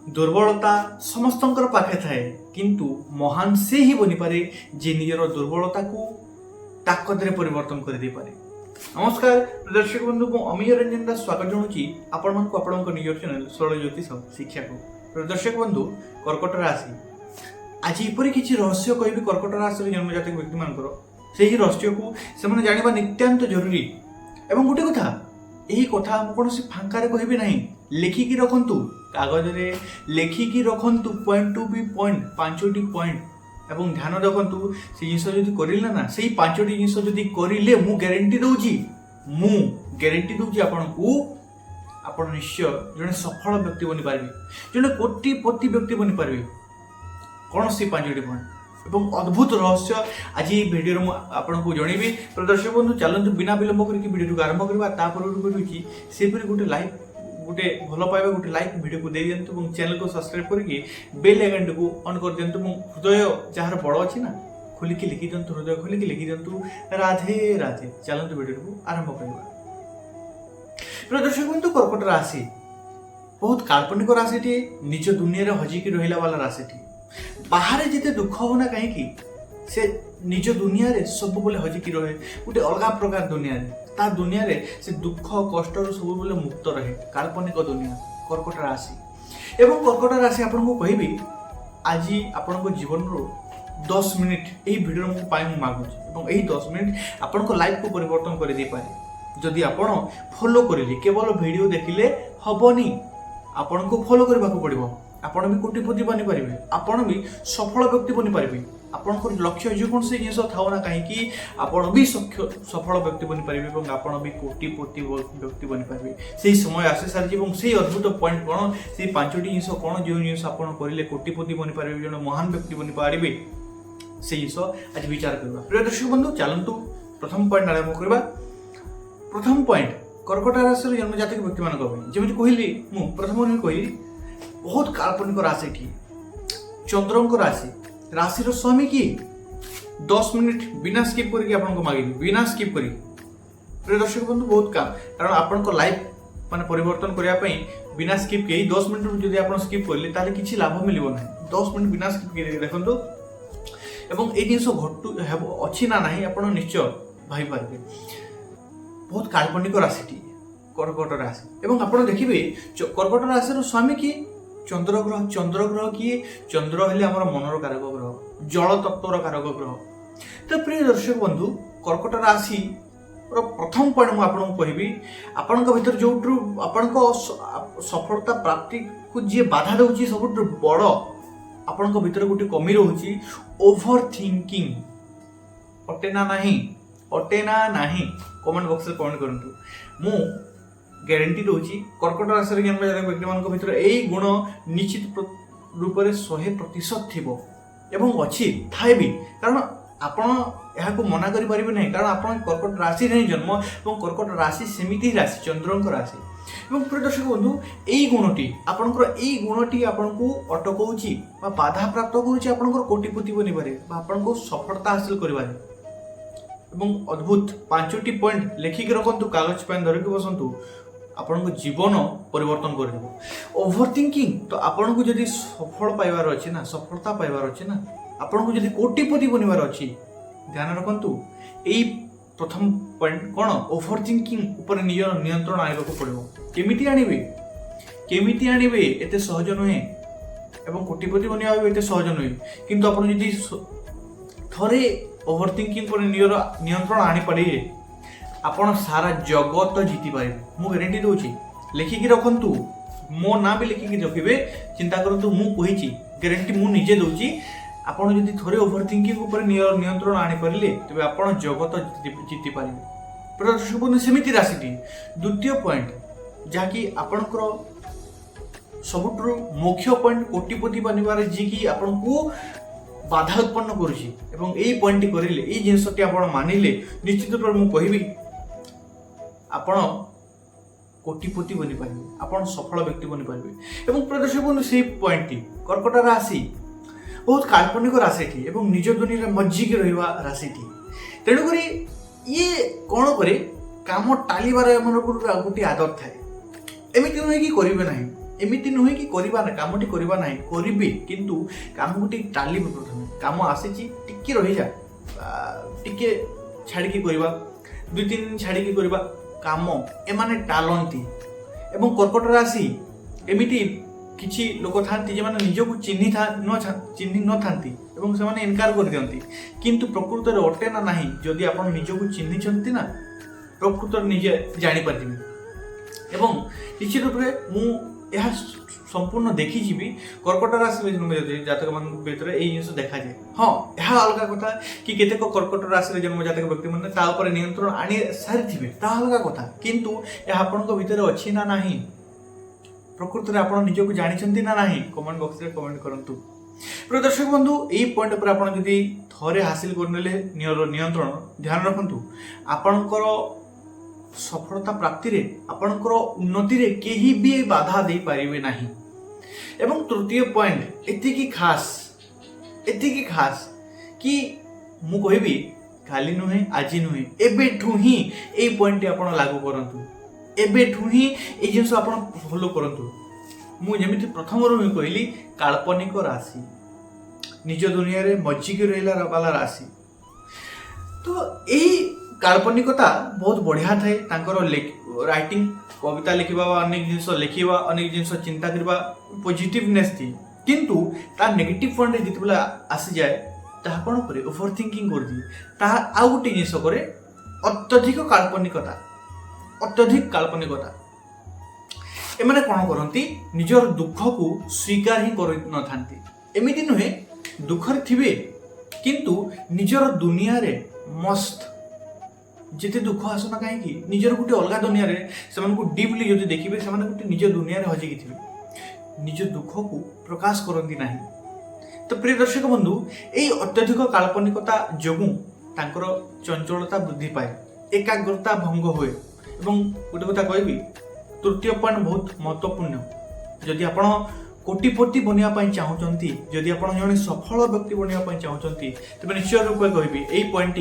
दुर्बलता समस्तंकर पाखे थाए किंतु महान से ही बनी पारे जे निजर दुर्बलता को ताकत रे परिवर्तन कर दे पारे। नमस्कार दर्शक बंधु को अमीय रंजन दास स्वागत जनाऊँगी आपण निजर चैनल सरल ज्योतिष शिक्षा को। दर्शक बंधु कर्कट राशि आज एपरी किसी रहस्य कहबी कर्कट राशि जन्म जातक व्यक्ति मानकर से रहस्य को से जाना नित्यांत जरूरी। एवं गोटे कथा यही कथा कौन फांकार कहबी ना लिखिकी रखु कागज रे लिखिकी रखु पॉइंट टू बी पॉइंट पांचटी पॉइंट एवं ध्यान रखु से जिन जदि करें ना से पांचटी जिन जदि करें मु ग्यारंटी दूची आपण निश्चय जड़े सफल व्यक्ति बनी पारे जड़े कोटिपति व्यक्ति बनी पारे। कौन सी पांचटी पॉइंट एवं अद्भुत रहस्य आज ये वीडियो में आपको जनइबी। दर्शक बंधु चलते बिना विलंब करके वीडियो को आरंभ करवा तापर से गोटे लाइक गोटे भल पाइबा गोटे लाइक वीडियो को दे दिंतु और चैनल को सब्सक्राइब करके बेल आइकन को ऑन कर दिंतु। हृदय जार बड़ अच्छी ना खोलिकी लिखि दिंतु हृदय खोलिकी लिखि दिंतु राधे राधे। चलते वीडियो को आरंभ करवा। दर्शक बंधु कर्कट राशि बहुत काल्पनिक राशि निज दुनिया हजिकी रहा वाला राशि बाहर जिते दुख हो ना कहीं से निज दुनिया रे सब बोले हजिकी रहे गोटे अलग प्रकार दुनिया रे से दुख कष्ट सब बोले मुक्त रहे काल्पनिक दुनिया कर्कट राशि। एवं कर्कट राशि आपको कहबी आज आपण जीवन रो 10 मिनिट यही वीडियो मागुची यही 10 मिनिट आपण लाइफ को परिवर्तन कर दे पारे जदि आपण फॉलो करेंगे। केवल वीडियो देखिले हबनी आपण को फॉलो करने को पड़ो। आपण भी कोटिपति बनी पारे आपण भी सफल व्यक्ति बनी पारे। आपंकर लक्ष्य जेकोसी जिन था ना कहीं आपण भी सफल व्यक्ति बनी पारे आपण भी कोटिपति व्यक्ति बनी पारे। से समय आसी सारी से अद्भुत पॉइंट कौन से पांचटी जिन कौन जो जिन आपड़ करेंगे कोटिपति बनी पारे जन महान व्यक्ति बनी पारे से जिन आज विचार करवा। प्रिय दर्शक बंधु चलतु प्रथम पॉइंट आरंभ करवा। प्रथम पॉइंट कर्कट राशि जन्म जातक व्यक्ति मान जमी कहली मु प्रथम कहली बहुत काल्पनिक राशि चंद्र राशि राशि स्वामी किए 10 मिनिट बिना स्किप करके आपको मांगेबी बिना स्किप करी। प्रिय दर्शक बंधु बहुत काम कारण आपण लाइफ मान परिवर्तन करने बिना स्किप के 10 मिनिट जब आप स्किप करेंगे ताले किसी लाभ मिल ना 10 मिनिट बिना स्किप कर देखो एवं ये जिन घटू अच्छी ना ना आप निश्चय भाई पारे। बहुत काल्पनिक राशि कर्कट राशि एवं आप देखिए कर्कट राशि स्वामी किए चंद्र ग्रह किए चंद्र हेले आमर मनर कारक ग्रह जल तत्वर कारक ग्रह। तो प्रिय दर्शक बंधु कर्कट राशि प्रथम पॉइंट मुझे आपको कहबी आपण भर जो आपण सफलता प्राप्ति को जी बाधा दूसरी सब बड़ आपण भर गोटे कमी रोचे ओभर थिंकिंग अटेना नहीं कमेंट बॉक्स में कमेंट करूँ। मु ग्यारंटी दूची कर्कट राशि जन्म जातक व्यक्ति मान भर यही गुण निश्चित रूप से 100% थी एवं अच्छी थाए भी कारण आपण यहाँ मना करें ना कारण आप कर्कट राशि जन्म और कर्कट राशि सेमती राशि चंद्र राशि एवं प्रिय दर्शक बंधु यही गुणटी आपंकर यही गुणटी आपको अटकाऊँगी बाधा प्राप्त करुँच कोटिपति बनवे आपको सफलता हासिल कर अद्भुत 5टी पॉइंट लिखिक रखु कागज पेन धरिक बसतु आपण जीवन परिवर्तन कर। ओभर थिंकिंग तो आपन को जदि सफल पाइबार अच्छी ना सफलता पाइबार अच्छी ना आपन को जदि कोटिपति बनवार अच्छी ध्यान रखु यही प्रथम पॉइंट कौन ओभर थिंकिंग ऊपर निज नियंत्रण आने को पड़ो। केमिति आणिबे एते सहज नुहे एवं कोटिपति बनवा एते सहज नुहे किंतु आपन जदि थरे ओभर थिंकिंग पर नियंत्रण आनी पारे आपण सारा जगत जीति पारे। मु गारंटी दूची लिखिकी रखु मो ना भी लिखिकी रखिए चिंता करूँ मु कही गारंटी मु निजे दूची आपण जदि थोड़े ओभर थिंकिंग ऊपर नियंत्रण आनी पारे तेज आप जगत जीति पारे। प्रदर्शक सेमती राशि द्वितीय पॉइंट जहाँकि आपणकर सबुठ मुख्य पॉइंट कोटिपति बनवार जी कि आपन को बाधा उत्पन्न करुँची यही पॉइंट करेंगे ये जिनसटी आप मानिले निश्चित रूप में कहबी आपण कोटिपति बनी पारे आपण सफल व्यक्ति बनी पारे। एवं प्रदर्शक बंधु से पॉइंट कर्कट राशि बहुत काल्पनिक राशि एवं निज दुनिया मज्जिकी रहा राशि तेणुक ये कौन करे काम टालिबार गोटे आदत थाए एमती नुहे कि करेंगे ना एमिति नुहे कि करिबा ना कामटी करिबा नाही करिबे किंतु कामटी टालिबे प्रथमे काम आसीची टिके रहि जा टिके छाड़ी की करिबा 2-3 दिन छाड़ी की करिबा काम एमाने टालंती एवं कर्कट राशि एमिति किछि लोक थांती जे माने निजको चिन्हि न थांती एवं से माने इनकार कर दियंती किंतु प्रकृत रे अटे ना नाही जदि आपण निजको चिन्हि छंती ना प्रकृत निजे जानि परदिबे एवं निश्चित रूप से मु यह संपूर्ण देखी भी कर्कट राशि जातक मान भीतर यही जिन देखा जाए। हाँ यह अलग कथा कि केतेक कर्कट राशि जन्म जातक व्यक्ति मैंने नियंत्रण आनी सारी ता अलग कथा किंतु यह आपण भीतर अच्छी ना नहीं प्रकृत में आप निजक जानी ना नहीं कमेंट बॉक्स में कमेंट करूँ। प्रिय दर्शक बंधु यही पॉइंट पर आप थरे हासिल करने नियंत्रण ध्यान रखु आपणकर सफलता प्राप्ति रे आपणकर उन्नति रे केही भी बाधा दे पारिबे नाही। एवं तृतीय पॉइंट एतिकी खास कि मु कहबी काली नुहे आज नुहे एबेठू ही ए पॉइंट आपण लागू करंतु एबेठू ही ए जिंस आपण फॉलो करंतु। मु जेमिति प्रथम रो ही कहली काल्पनिक राशि निज दुनिया रे मज्जिकी रहला वाला राशि तो एही काल्पनिकता बहुत बढ़िया थाए तांकर राइटिंग कविता लिखा अनेक जिनस लिखा अनेक जिनस चिंता करबा पॉजिटिवनेस थी किंतु ता नेगेटिव पॉइंट जिते बेला आसी जाए ताहा कोन करे ओवर थिंकिंग कर दी ताहा आउ गोटे जिनस करे अत्यधिक काल्पनिकता एमाने कोन करंती निजर दुख को स्वीकार ही कर न थांती एमिति नुहे दुखर थिबे किंतु निजर दुनिया रे मस्त जिते दुख आसना कहीं निजर गोटे अलग दुनिया रे से डीपली जो देखिए से गोटे निज दुनिया रे हजिकी थे निज दुख को प्रकाश करती ना। तो प्रिय दर्शक बंधु यही अत्यधिक काल्पनिकता जोगु तांकर चंचलता वृद्धि पाए एकाग्रता भंग हुए एवं गोटे कथा कहबी तृतीय पॉइंट बहुत महत्वपूर्ण जदि आपण कोटिपति बनवाई चाहूँगी जदि आप जड़े सफल व्यक्ति बनवाई चाहूँगी तेज निश्चय रूप कहबी यही पॉइंट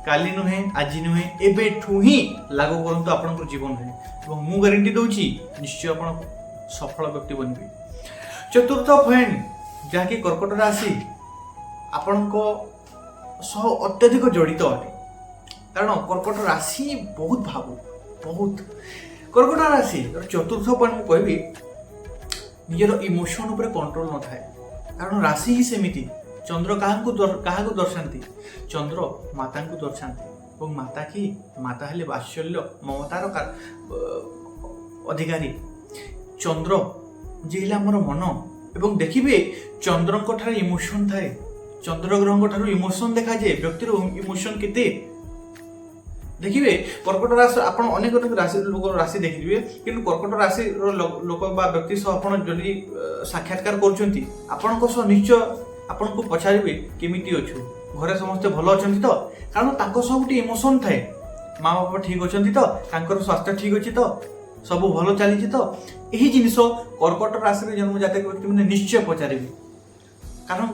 काली नुहे आज नुहे एबेठू ही लागू करंतु आपन जीवन में एवं मु गारंटी दूची निश्चय आप सफल व्यक्ति बनबे। चतुर्थ पॉइंट जहाँकि कर्कट राशि आपण सह अत्यधिक जड़ित अटे कारण कर्कट राशि बहुत भावुक बहुत कर्कट राशि चतुर्थ पॉइंट कहबी निजर इमोशन उपर कंट्रोल न थाए कारण राशि ही सेमिति चंद्र क्या दर्शाती चंद्र माता को दर्शाती और माता की माता हेले वात्सल्य ममतार अधिकारी चंद्र जे आमर मन एवं देखिए चंद्र इमोशन थाए चंद्र ग्रह इमोशन देखा जाए व्यक्तिर इमोशन केते देखिए कर्कट राशि आप अनेक राशि लोक राशि देखिए कि कर्कट राशि लोक व्यक्ति सह आप जदि साक्षात्कार कर निश्चय आपन को पचारे केमिति अच्छु घरे समस्ते भल अच्छा तो कारण गोटे इमोशन थाए माँ बापा ठीक अच्छा तो स्वास्थ्य ठीक अच्छे तो सब भल चली तो यही जिनस कर्कट राशि जन्म जातक व्यक्ति मैंने निश्चय पचारे कारण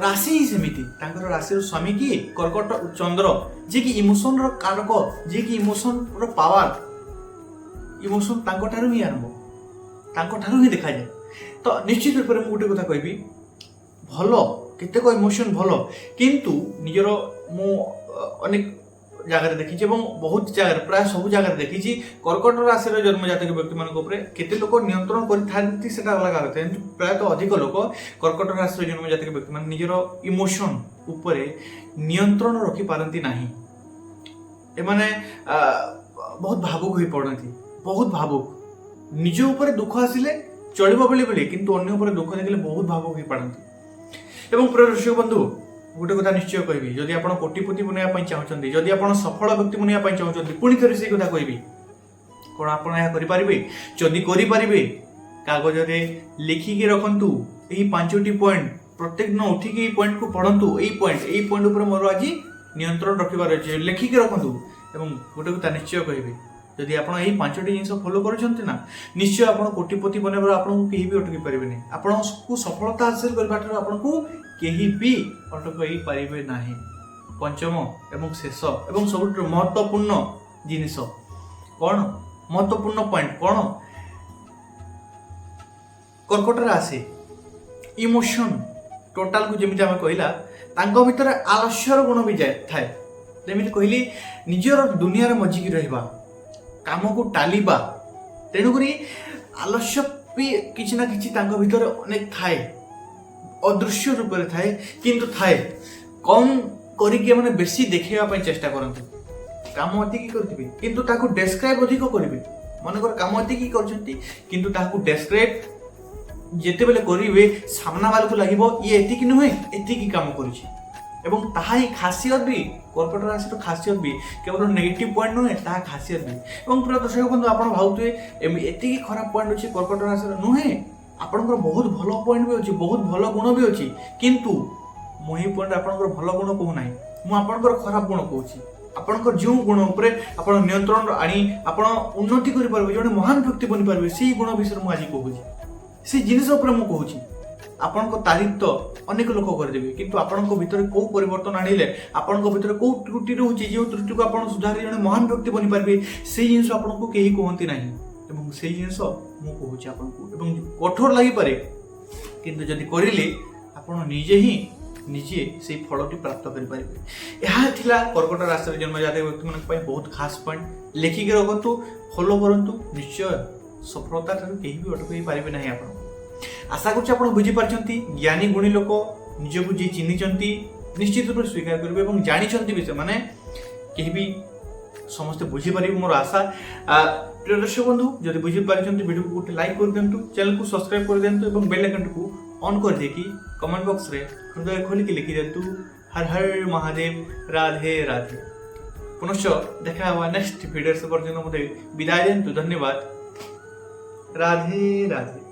राशि ही सेमिति राशि स्वामी की कर्कट चंद्र जे कि इमोशन कारक जे कि इमोशन पावर इमोशन ही आरंभ ही देखा जाए। तो निश्चित रूप से गोटे कथा कहबी भल केतेक इमोशन भल किंतु निजर मु अनेक जगह देखी बहुत जगह प्राय सब जगह देखी कर्कट राशि जन्म जातक व्यक्ति मान केते लोक नियंत्रण कर अलग होता है प्रायतः अधिक लोक कर्कट राशि जन्म जातक व्यक्ति मान निजर इमोशन उपरे नियंत्रण रखी पारती नाही एमाने बहुत भावुक हो पड़ती बहुत भावुक निज उपरे दुख आसिले चलिबो बेले बेले किंतु अन्य उपरे दुख देखिले बहुत भावुक हो पड़ती। एवं प्रिय दर्शक बंधु गोटे कथा निश्चय कहबी जदि आप कोटिपति बनवाई चाहूँगी जदि आप सफल व्यक्ति बनवाई चाहूँगी पुणी थे से कथा कहबी कौन आप करें जदि करें कागज लिखिकी रखु यही 5टी पॉइंट प्रत्येक दिन उठिकी पॉइंट को पढ़ु यही पॉइंट उपर मोर आज नियंत्रण रखिबार अच्छे लिखिकी रखु एवं गोटे कथा निश्चय कहबी जदि आप 5टी जिन फॉलो करछन्ते ना निश्चय आप कोटिपति बनवार आपको कहीं भी अटकी पारे आपको सफलता हासिल करने आपको कहीं भी अटकई पारे ना। पंचम एवं शेष एवं सब महत्वपूर्ण जिनिस कौन महत्वपूर्ण पॉइंट कौन କର୍କଟ ରାଶି ଇମୋସନ ଟୋଟାଲକୁ ଯେମିତି ଆମେ କହିଲା ତାଙ୍କ ଭିତରେ ଆଲସ୍ୟର ଗୁଣ ବି ଥାଏ। ଯେମିତି କହିଲି ନିଜର ଦୁନିଆରେ ମଜିକି ରହିବା, କାମକୁ ଟାଲିବା, ତେଣୁକରି ଆଲସ୍ୟ ବି କିଛି ନା କିଛି ତାଙ୍କ ଭିତରେ ଅନେକ ଥାଏ, ଅଦୃଶ୍ୟ ରୂପରେ ଥାଏ, କିନ୍ତୁ ଥାଏ। କମ୍ କରିକି ମାନେ ବେଶୀ ଦେଖେଇବା ପାଇଁ ଚେଷ୍ଟା କରନ୍ତି। କାମ ଏତିକି କରିଥିବେ କିନ୍ତୁ ତାକୁ ଡେସ୍କ୍ରାଇବ୍ ଅଧିକ କରିବେ। ମନେକର କାମ ଏତିକି କରିଛନ୍ତି କିନ୍ତୁ ତାହାକୁ ଡେସ୍କ୍ରାଇବ୍ ଯେତେବେଳେ କରିବେ ସାମ୍ନା ବାଲାକୁ ଲାଗିବ ଇଏ ଏତିକି ନୁହେଁ ଏତିକି କାମ କରିଛି। ଏବଂ ତାହା ହିଁ ଖାସିୟତ ବି, କର୍କଟ ରାଶିର ଖାସିୟତ ବି, କେବଳ ନେଗେଟିଭ ପଏଣ୍ଟ ନୁହେଁ, ତାହା ଖାସିୟତ ବି। ଏବଂ ପ୍ରିୟ ଦର୍ଶକ ବନ୍ଧୁ, ଆପଣ ଭାବୁଥିବେ ଏତିକି ଖରାପ ପଏଣ୍ଟ ଅଛି କର୍କଟ ରାଶିର। ନୁହେଁ, ଆପଣଙ୍କର ବହୁତ ଭଲ ପଏଣ୍ଟ ବି ଅଛି, ବହୁତ ଭଲ ଗୁଣ ବି ଅଛି। କିନ୍ତୁ ମୁଁ ଏହି ପଏଣ୍ଟ ଆପଣଙ୍କର ଭଲ ଗୁଣ କହୁନାହିଁ, ମୁଁ ଆପଣଙ୍କର ଖରାପ ଗୁଣ କହୁଛି। ଆପଣଙ୍କର ଯେଉଁ ଗୁଣ ଉପରେ ଆପଣ ନିୟନ୍ତ୍ରଣ ଆଣି ଆପଣ ଉନ୍ନତି କରିପାରିବେ, ଜଣେ ମହାନ ବ୍ୟକ୍ତି ବନିପାରିବେ, ସେଇ ଗୁଣ ବିଷୟରେ ମୁଁ ଆଜି କହୁଛି। ସେଇ ଜିନିଷ ଉପରେ ମୁଁ କହୁଛି। ଆପଣଙ୍କ ତାରିଫ ତ ଅନେକ ଲୋକ କରିଦେବେ, କିନ୍ତୁ ଆପଣଙ୍କ ଭିତରେ କୋଉ ପରିବର୍ତ୍ତନ ଆଣିଲେ, ଆପଣଙ୍କ ଭିତରେ କୋଉ ତ୍ରୁଟି ରହୁଛି, ଯେଉଁ ତ୍ରୁଟିକୁ ଆପଣ ସୁଧାରି ଜଣେ ମହାନ ବ୍ୟକ୍ତି ବନିପାରିବେ, ସେଇ ଜିନିଷ ଆପଣଙ୍କୁ କେହି କୁହନ୍ତି ନାହିଁ। ଏବଂ ସେଇ ଜିନିଷ ମୁଁ କହୁଛି ଆପଣଙ୍କୁ। ଏବଂ କଠୋର ଲାଗିପାରେ, କିନ୍ତୁ ଯଦି କରିଲେ ଆପଣ ନିଜେ ସେଇ ଫଳଟି ପ୍ରାପ୍ତ କରିପାରିବେ। ଏହା ଥିଲା କର୍କଟ ରାଶିରେ ଜନ୍ମଜାତକ ବ୍ୟକ୍ତିମାନଙ୍କ ପାଇଁ ବହୁତ ଖାସ୍ ପଏଣ୍ଟ। ଲେଖିକି ରଖନ୍ତୁ, ଫଲୋ କରନ୍ତୁ, ନିଶ୍ଚୟ ସଫଳତା ଠାରୁ କେହି ବି ଅଟକାଇ ପାରିବେ ନାହିଁ ଆପଣଙ୍କୁ। ଆଶା କରୁଛି ଆପଣ ବୁଝିପାରିଛନ୍ତି। ଜ୍ଞାନୀ ଗୁଣୀ ଲୋକ ନିଜକୁ ଯିଏ ଚିହ୍ନିଛନ୍ତି ନିଶ୍ଚିତ ରୂପେ ସ୍ୱୀକାର କରିବେ ଏବଂ ଜାଣିଛନ୍ତି ବି ସେମାନେ, କେହି ବି ସମସ୍ତେ ବୁଝିପାରିବେ ମୋର ଆଶା। ପ୍ରିୟ ଦର୍ଶକ ବନ୍ଧୁ, ଯଦି ବୁଝିପାରିଛନ୍ତି ଭିଡ଼ିଓକୁ ଗୋଟେ ଲାଇକ୍ କରିଦିଅନ୍ତୁ, ଚ୍ୟାନେଲକୁ ସବସ୍କ୍ରାଇବ୍ କରିଦିଅନ୍ତୁ ଏବଂ ବେଲ୍ ଆଇକନ୍ଟିକୁ ଅନ୍ କରିଦେଇକି କମେଣ୍ଟ ବକ୍ସରେ ହୃଦୟ ଖୋଲିକି ଲିଖିଦିଅନ୍ତୁ ହର ହର ମହାଦେବ, ରାଧେ ରାଧେ। ପୁନଶ୍ଚ ଦେଖା ହେବା ନେକ୍ସଟ ଭିଡ଼ିଓ। ସେ ପର୍ଯ୍ୟନ୍ତ ମୋତେ ବିଦାୟ ଦିଅନ୍ତୁ। ଧନ୍ୟବାଦ। ରାଧେ ରାଧେ।